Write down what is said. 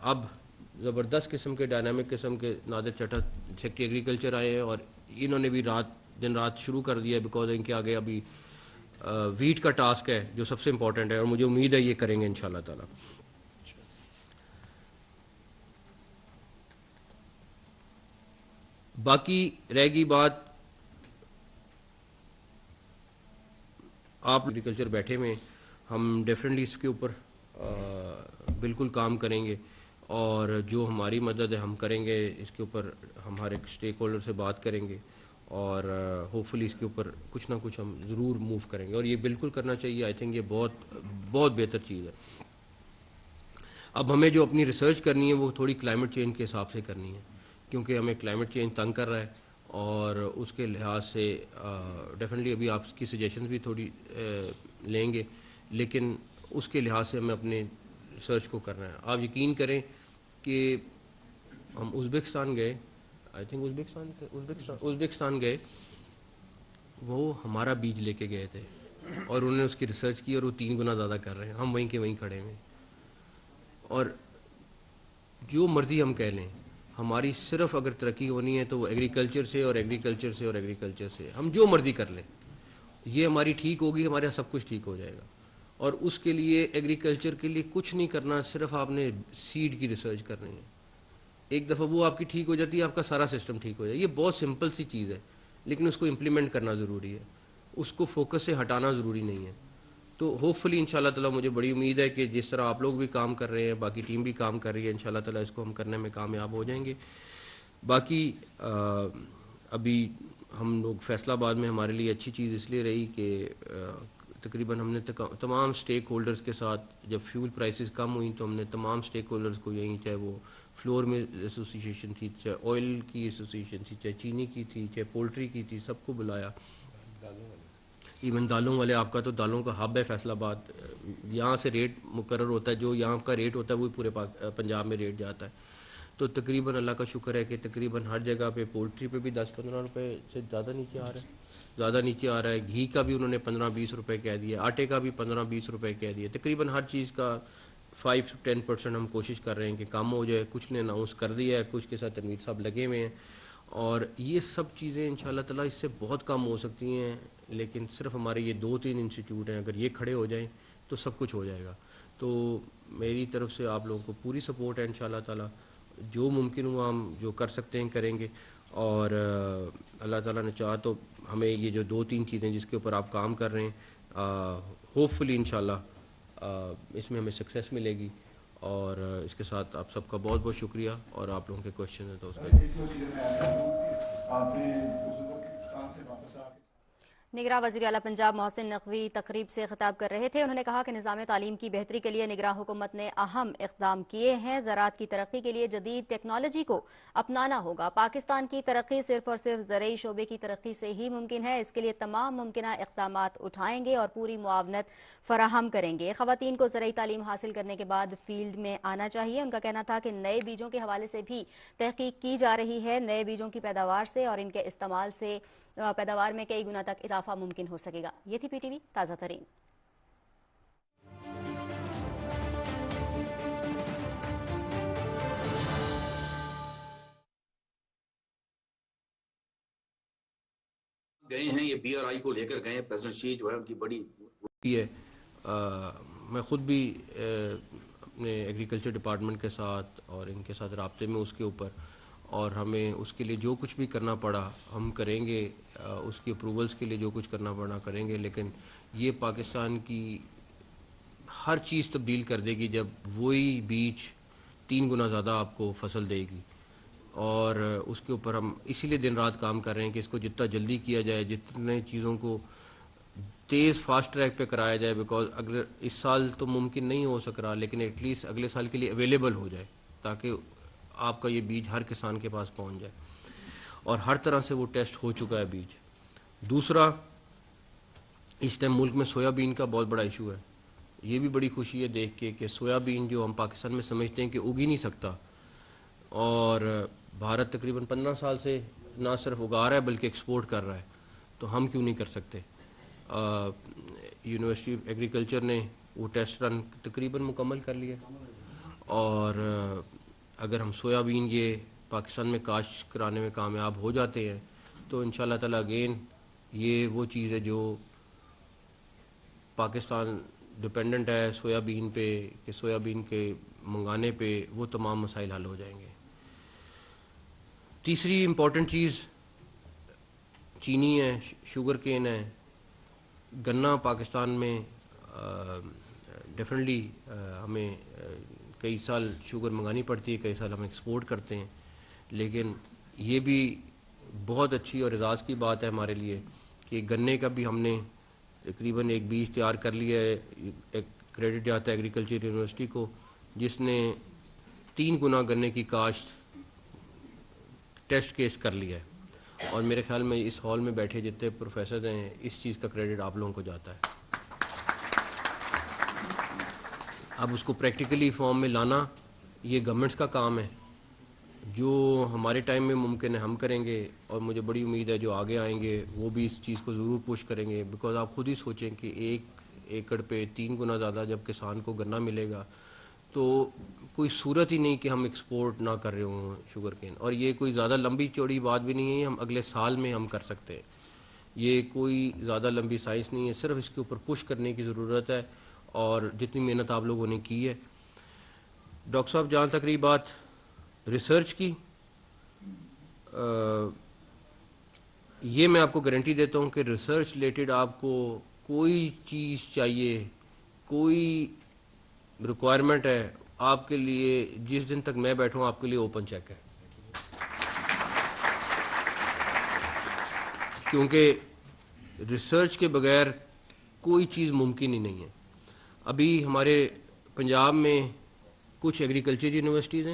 اب زبردست قسم کے ڈائنامک قسم کے نادر چٹھا سیکٹری ایگریکلچر آئے ہیں اور انہوں نے بھی دن رات شروع کر دیا ہے، بیکاز ان کے آگے ابھی ویٹ کا ٹاسک ہے جو سب سے امپورٹنٹ ہے، اور مجھے امید ہے یہ کریں گے انشاءاللہ تعالی۔ باقی رہ گئی بات، آپ ایگریکلچر بیٹھے ہوئے، ہم ڈیفینیٹلی اس کے اوپر بالکل کام کریں گے، اور جو ہماری مدد ہے ہم کریں گے، اس کے اوپر ہم ہر ایک اسٹیک ہولڈر سے بات کریں گے، اور ہوپ فلی اس کے اوپر کچھ نہ کچھ ہم ضرور موو کریں گے، اور یہ بالکل کرنا چاہیے۔ آئی تھنک یہ بہت بہتر چیز ہے۔ اب ہمیں جو اپنی ریسرچ کرنی ہے وہ تھوڑی کلائمیٹ چینج کے حساب سے کرنی ہے، کیونکہ ہمیں کلائمیٹ چینج تنگ کر رہا ہے، اور اس کے لحاظ سے ڈیفینیٹلی ابھی آپ کی سجیشنز بھی تھوڑی لیں گے، لیکن اس کے لحاظ سے ہمیں اپنے ریسرچ کو کرنا ہے۔ آپ یقین کریں کہ ہم ازبکستان گئے، آئی تھنک ازبکستان گئے، وہ ہمارا بیج لے کے گئے تھے، اور انہوں نے اس کی ریسرچ کی، اور وہ 3 گنا زیادہ کر رہے ہیں، ہم وہیں کے وہیں کھڑے ہوئے۔ اور جو مرضی ہم کہہ لیں، ہماری صرف اگر ترقی ہونی ہے تو وہ ایگریکلچر سے اور ایگریکلچر سے اور ایگریکلچر سے، ہم جو مرضی کر لیں، یہ ہماری ٹھیک ہوگی، ہمارے سب کچھ ٹھیک ہو جائے گا۔ اور اس کے لیے ایگریکلچر کے لیے کچھ نہیں کرنا، صرف آپ نے سیڈ کی ریسرچ کرنی ہے۔ ایک دفعہ وہ آپ کی ٹھیک ہو جاتی ہے، آپ کا سارا سسٹم ٹھیک ہو جائے۔ یہ بہت سمپل سی چیز ہے، لیکن اس کو امپلیمنٹ کرنا ضروری ہے، اس کو فوکس سے ہٹانا ضروری نہیں ہے۔ تو ہوپ فلی ان شاء اللہ تعالیٰ مجھے بڑی امید ہے کہ جس طرح آپ لوگ بھی کام کر رہے ہیں، باقی ٹیم بھی کام کر رہی ہے، ان شاء اللہ تعالیٰ اس کو ہم کرنے میں کامیاب ہو جائیں گے۔ باقی ابھی ہم لوگ فیصل آباد میں ہمارے لیے اچھی چیز اس لیے رہی کہ تقریباً ہم نے تمام اسٹیک ہولڈرز کے ساتھ، جب فیول پرائسز کم ہوئیں تو ہم نے تمام اسٹیک ہولڈرز کو، یہیں چاہے وہ فلور میں ایسوسی ایشن تھی، چاہے آئل کی ایسوسی ایشن تھی، چاہے چینی کی تھی، چاہے پولٹری کی تھی، سب کو بلایا۔ ایون دالوں والے، آپ کا تو دالوں کا ہب ہے فیصل آباد، یہاں سے ریٹ مقرر ہوتا ہے، جو یہاں کا ریٹ ہوتا ہے وہی پورے پنجاب میں ریٹ جاتا ہے۔ تو تقریباً اللہ کا شکر ہے کہ تقریباً ہر جگہ پہ پولٹری پہ بھی 10-15 روپے سے زیادہ نیچے آ رہا ہے، گھی کا بھی انہوں نے 15-20 روپے کہہ دیا، آٹے کا بھی 15-20 روپے کہہ دیا۔ تقریباً ہر چیز کا 5-10% ہم کوشش کر رہے ہیں کہ کم ہو جائے۔ کچھ نے اناؤنس کر دیا ہے، کچھ کے ساتھ تنویر صاحب لگے ہوئے ہیں، اور یہ سب چیزیں ان شاء اللہ تعالیٰ اس سے بہت کم ہو سکتی ہیں، لیکن صرف ہمارے یہ 2-3 انسٹیٹیوٹ ہیں، اگر یہ کھڑے ہو جائیں تو سب کچھ ہو جائے گا۔ تو میری طرف سے آپ لوگوں کو پوری سپورٹ ہے، ان شاء اللہ تعالیٰ جو ممکن ہوا ہم جو کر سکتے ہیں کریں گے، اور اللہ تعالیٰ نے چاہا تو ہمیں یہ جو 2-3 چیزیں جس کے اوپر آپ کام کر رہے ہیں، ہوپ فلی انشاءاللہ اس میں ہمیں سکسیس ملے گی۔ اور اس کے ساتھ آپ سب کا بہت بہت شکریہ، اور آپ لوگوں کے کوشچن ہیں تو اس کا نگراں وزیر اعلیٰ پنجاب محسن نقوی تقریب سے خطاب کر رہے تھے۔ انہوں نے کہا کہ نظام تعلیم کی بہتری کے لیے نگراں حکومت نے اہم اقدام کیے ہیں۔ زراعت کی ترقی کے لیے جدید ٹیکنالوجی کو اپنانا ہوگا۔ پاکستان کی ترقی صرف اور صرف زرعی شعبے کی ترقی سے ہی ممکن ہے۔ اس کے لیے تمام ممکنہ اقدامات اٹھائیں گے اور پوری معاونت فراہم کریں گے۔ خواتین کو زرعی تعلیم حاصل کرنے کے بعد فیلڈ میں آنا چاہیے۔ ان کا کہنا تھا کہ نئے بیجوں کے حوالے سے بھی تحقیق کی جا رہی ہے۔ نئے بیجوں کی پیداوار سے اور ان کے استعمال سے پیداوار میں کئی گنا تک اضافہ ممکن ہو سکے گا۔ یہ تھی پی ٹی وی تازہ ترین۔ گئے ہیں، یہ بی آر آئی کو لے کر گئے ہیں، پریزیڈنٹ شی جو ہے ان کی بڑی ہے۔ میں خود بھی اپنے ایگریکلچر ڈپارٹمنٹ کے ساتھ اور ان کے ساتھ رابطے میں اس کے اوپر، اور ہمیں اس کے لیے جو کچھ بھی کرنا پڑا ہم کریں گے، اس کی اپروولز کے لیے جو کچھ کرنا پڑا کریں گے، لیکن یہ پاکستان کی ہر چیز تبدیل کر دے گی جب وہی بیج 3 گنا زیادہ آپ کو فصل دے گی۔ اور اس کے اوپر ہم اسی لیے دن رات کام کر رہے ہیں کہ اس کو جتنا جلدی کیا جائے، جتنے چیزوں کو تیز فاسٹ ٹریک پہ کرایا جائے، بیکاز اگر اس سال تو ممکن نہیں ہو سک رہا، لیکن ایٹ لیسٹ اگلے سال کے لیے اویلیبل ہو جائے، تاکہ آپ کا یہ بیج ہر کسان کے پاس پہنچ جائے، اور ہر طرح سے وہ ٹیسٹ ہو چکا ہے بیج۔ دوسرا، اس ٹائم ملک میں سویا بین کا بہت بڑا ایشو ہے۔ یہ بھی بڑی خوشی ہے دیکھ کے کہ سویا بین جو ہم پاکستان میں سمجھتے ہیں کہ اگ ہی نہیں سکتا، اور بھارت تقریباً 15 سال سے نہ صرف اگا رہا ہے بلکہ ایکسپورٹ کر رہا ہے، تو ہم کیوں نہیں کر سکتے؟ یونیورسٹی ایگریکلچر نے وہ ٹیسٹ رن تقریباً مکمل کر لیا، اور اگر ہم سویابین یہ پاکستان میں کاشت کرانے میں کامیاب ہو جاتے ہیں تو انشاءاللہ تعالیٰ اگین یہ وہ چیز ہے جو پاکستان ڈپینڈنٹ ہے سویابین پہ کہ سویابین کے منگانے پہ وہ تمام مسائل حل ہو جائیں گے. تیسری امپورٹنٹ چیز چینی ہے, شوگر کین ہے. گنا پاکستان میں ڈیفینیٹلی ہمیں کئی سال شوگر منگانی پڑتی ہے, کئی سال ہم ایکسپورٹ کرتے ہیں, لیکن یہ بھی بہت اچھی اور اعزاز کی بات ہے ہمارے لیے کہ گنے کا بھی ہم نے تقریباً ایک بیج تیار کر لیا ہے. ایک کریڈٹ جاتا ہے ایگریکلچر یونیورسٹی کو جس نے 3 گنا گنے کی کاشت ٹیسٹ کیس کر لیا ہے, اور میرے خیال میں اس ہال میں بیٹھے جتنے پروفیسر ہیں اس چیز کا کریڈٹ آپ لوگوں کو جاتا ہے. اب اس کو پریکٹیکلی فارم میں لانا یہ گورنمنٹس کا کام ہے. جو ہمارے ٹائم میں ممکن ہے ہم کریں گے, اور مجھے بڑی امید ہے جو آگے آئیں گے وہ بھی اس چیز کو ضرور پوش کریں گے. بیکاز آپ خود ہی سوچیں کہ 1 ایکڑ پہ 3 گنا زیادہ جب کسان کو گنا ملے گا تو کوئی صورت ہی نہیں کہ ہم ایکسپورٹ نہ کر رہے ہوں شوگر کین. اور یہ کوئی زیادہ لمبی چوڑی بات بھی نہیں ہے, ہم اگلے سال میں ہم کر سکتے ہیں. یہ کوئی زیادہ لمبی سائنس نہیں ہے, صرف اس کے اوپر پش کرنے کی ضرورت ہے, اور جتنی محنت آپ لوگوں نے کی ہے. ڈاکٹر صاحب جہاں تک رہی بات ریسرچ کی, یہ میں آپ کو گارنٹی دیتا ہوں کہ ریسرچ ریلیٹڈ آپ کو کوئی چیز چاہیے, کوئی ریکوائرمنٹ ہے آپ کے لیے, جس دن تک میں بیٹھوں آپ کے لیے اوپن چیک ہے. کیونکہ ریسرچ کے بغیر کوئی چیز ممکن ہی نہیں ہے. ابھی ہمارے پنجاب میں کچھ ایگریکلچر یونیورسٹیز ہیں